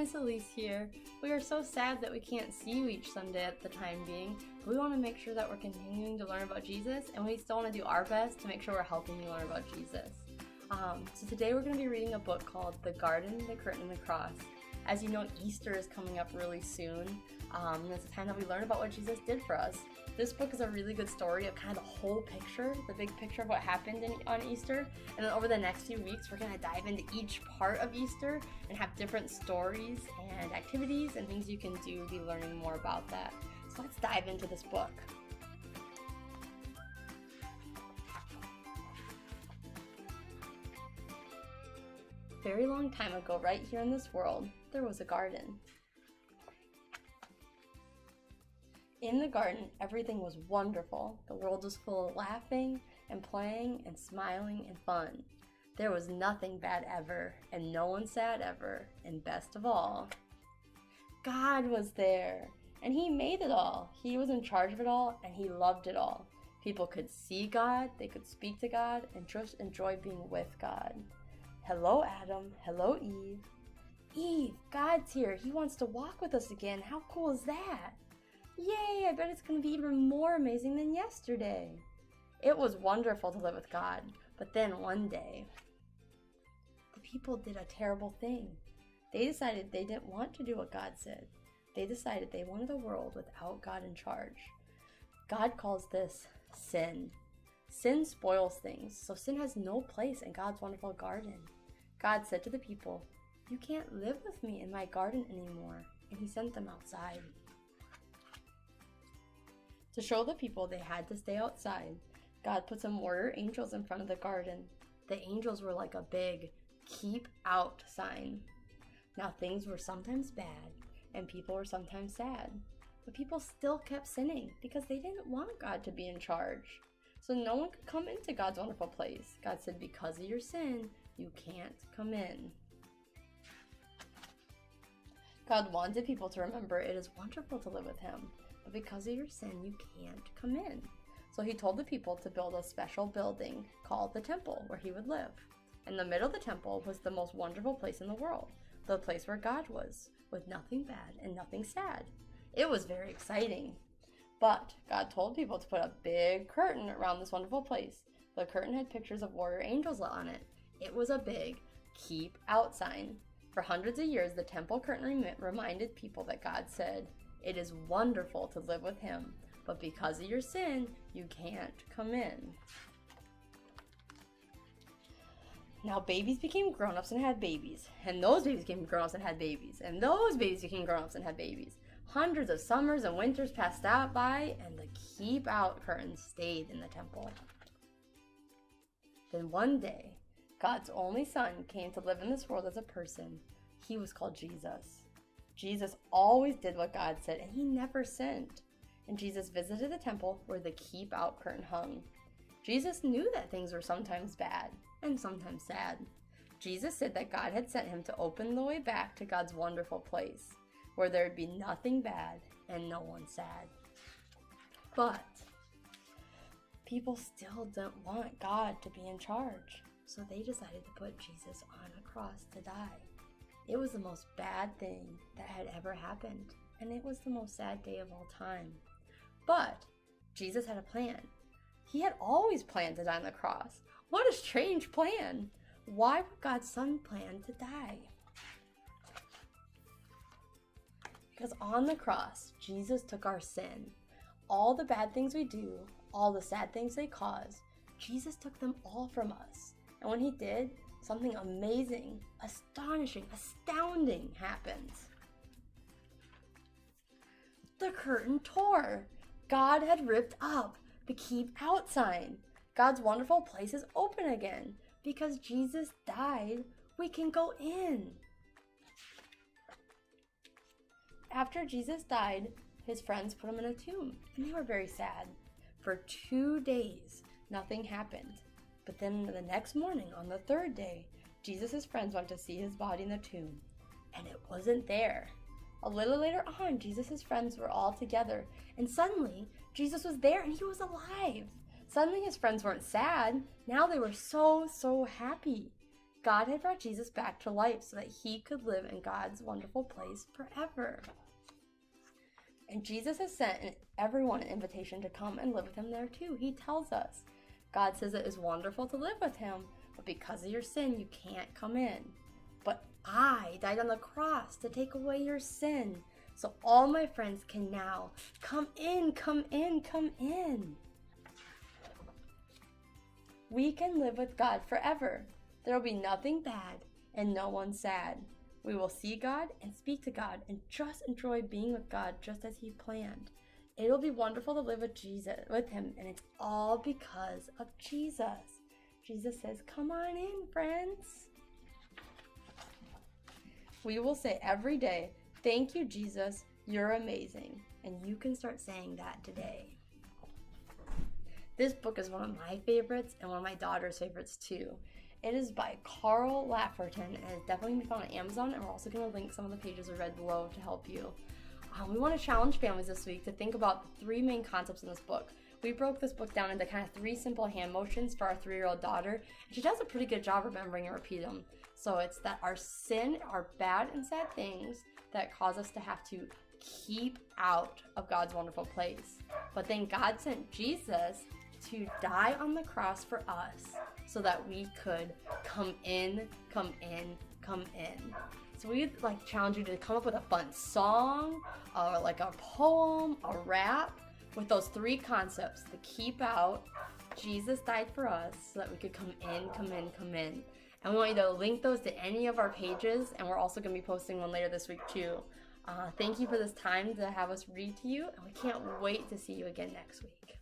Miss Alisse here. We are so sad that we can't see you each Sunday at the time being, but we want to make sure that we're continuing to learn about Jesus, and we still want to do our best to make sure we're helping you learn about Jesus. So today we're going to be reading a book called The Garden, the Curtain, and the Cross. As you know, Easter is coming up really soon, and it's a time that we learn about what Jesus did for us. This book is a really good story of kind of the whole picture, the big picture of what happened on Easter. And then over the next few weeks, we're going to dive into each part of Easter and have different stories and activities and things you can do to be learning more about that. So let's dive into this book. Very long time ago, right here in this world, there was a garden. In the garden, everything was wonderful. The world was full of laughing and playing and smiling and fun. There was nothing bad ever, and no one sad ever, and best of all, God was there, and He made it all. He was in charge of it all, and He loved it all. People could see God, they could speak to God, and just enjoy being with God. Hello, Adam. Hello, Eve. Eve, God's here. He wants to walk with us again. How cool is that? Yay, I bet it's going to be even more amazing than yesterday. It was wonderful to live with God, but then one day, the people did a terrible thing. They decided they didn't want to do what God said. They decided they wanted a world without God in charge. God calls this sin. Sin spoils things, so sin has no place in God's wonderful garden. God said to the people, "You can't live with me in my garden anymore," and He sent them outside. To show the people they had to stay outside, God put some warrior angels in front of the garden. The angels were like a big "keep out" sign. Now things were sometimes bad, and people were sometimes sad, but people still kept sinning because they didn't want God to be in charge. So no one could come into God's wonderful place. God said, because of your sin, you can't come in. God wanted people to remember it is wonderful to live with Him, but because of your sin, you can't come in. So He told the people to build a special building called the temple where He would live. In the middle of the temple was the most wonderful place in the world, the place where God was, with nothing bad and nothing sad. It was very exciting. But God told people to put a big curtain around this wonderful place. The curtain had pictures of warrior angels on it. It was a big "keep out" sign. For hundreds of years, the temple curtain reminded people that God said, "It is wonderful to live with Him, but because of your sin, you can't come in." Now babies became grown-ups and had babies, and those babies became grown-ups and had babies, and those babies became grown-ups and had babies. Hundreds of summers and winters passed out by, and the "keep out" curtain stayed in the temple. Then one day, God's only Son came to live in this world as a person. He was called Jesus. Jesus always did what God said, and He never sinned. And Jesus visited the temple where the "keep out" curtain hung. Jesus knew that things were sometimes bad and sometimes sad. Jesus said that God had sent Him to open the way back to God's wonderful place, where there would be nothing bad and no one sad. But people still didn't want God to be in charge, so they decided to put Jesus on a cross to die. It was the most bad thing that had ever happened, and it was the most sad day of all time. But Jesus had a plan. He had always planned to die on the cross. What a strange plan! Why would God's Son plan to die? Because on the cross, Jesus took our sin. All the bad things we do, all the sad things they cause, Jesus took them all from us. And when He did, something amazing, astonishing, astounding happens. The curtain tore. God had ripped up the "keep out" sign. God's wonderful place is open again. Because Jesus died, we can go in. After Jesus died, His friends put Him in a tomb, and they were very sad. For 2 days, nothing happened. But then the next morning, on the third day, Jesus' friends went to see His body in the tomb, and it wasn't there. A little later on, Jesus' friends were all together, and suddenly, Jesus was there and He was alive. Suddenly His friends weren't sad. Now they were so happy. God had brought Jesus back to life so that he could live in God's wonderful place forever. And Jesus has sent everyone an invitation to come and live with him there too. He tells us. God says it is wonderful to live with him, but because of your sin, you can't come in. But I died on the cross to take away your sin. So all my friends can now come in, come in, come in. We can live with God forever. There will be nothing bad and no one sad. We will see God and speak to God and just enjoy being with God just as he planned. It'll be wonderful to live with him, and it's all because of Jesus. Jesus says, come on in, friends. We will say every day, thank you, Jesus, you're amazing. And you can start saying that today. This book is one of my favorites and one of my daughter's favorites too. It is by Laferton, and it's definitely going to be found on Amazon, and we're also going to link some of the pages we read below to help you. We want to challenge families this week to think about the three main concepts in this book. We broke this book down into kind of 3 simple hand motions for our 3-year-old daughter, and she does a pretty good job remembering and repeat them. So it's that our sin are bad and sad things that cause us to have to keep out of God's wonderful place. But then God sent Jesus to die on the cross for us so that we could come in, come in, come in. So we'd challenge you to come up with a fun song, or a poem, a rap, with those 3 concepts: the keep out, Jesus died for us so that we could come in, come in, come in. And we want you to link those to any of our pages, and we're also going to be posting one later this week too. Thank you for this time to have us read to you, and we can't wait to see you again next week.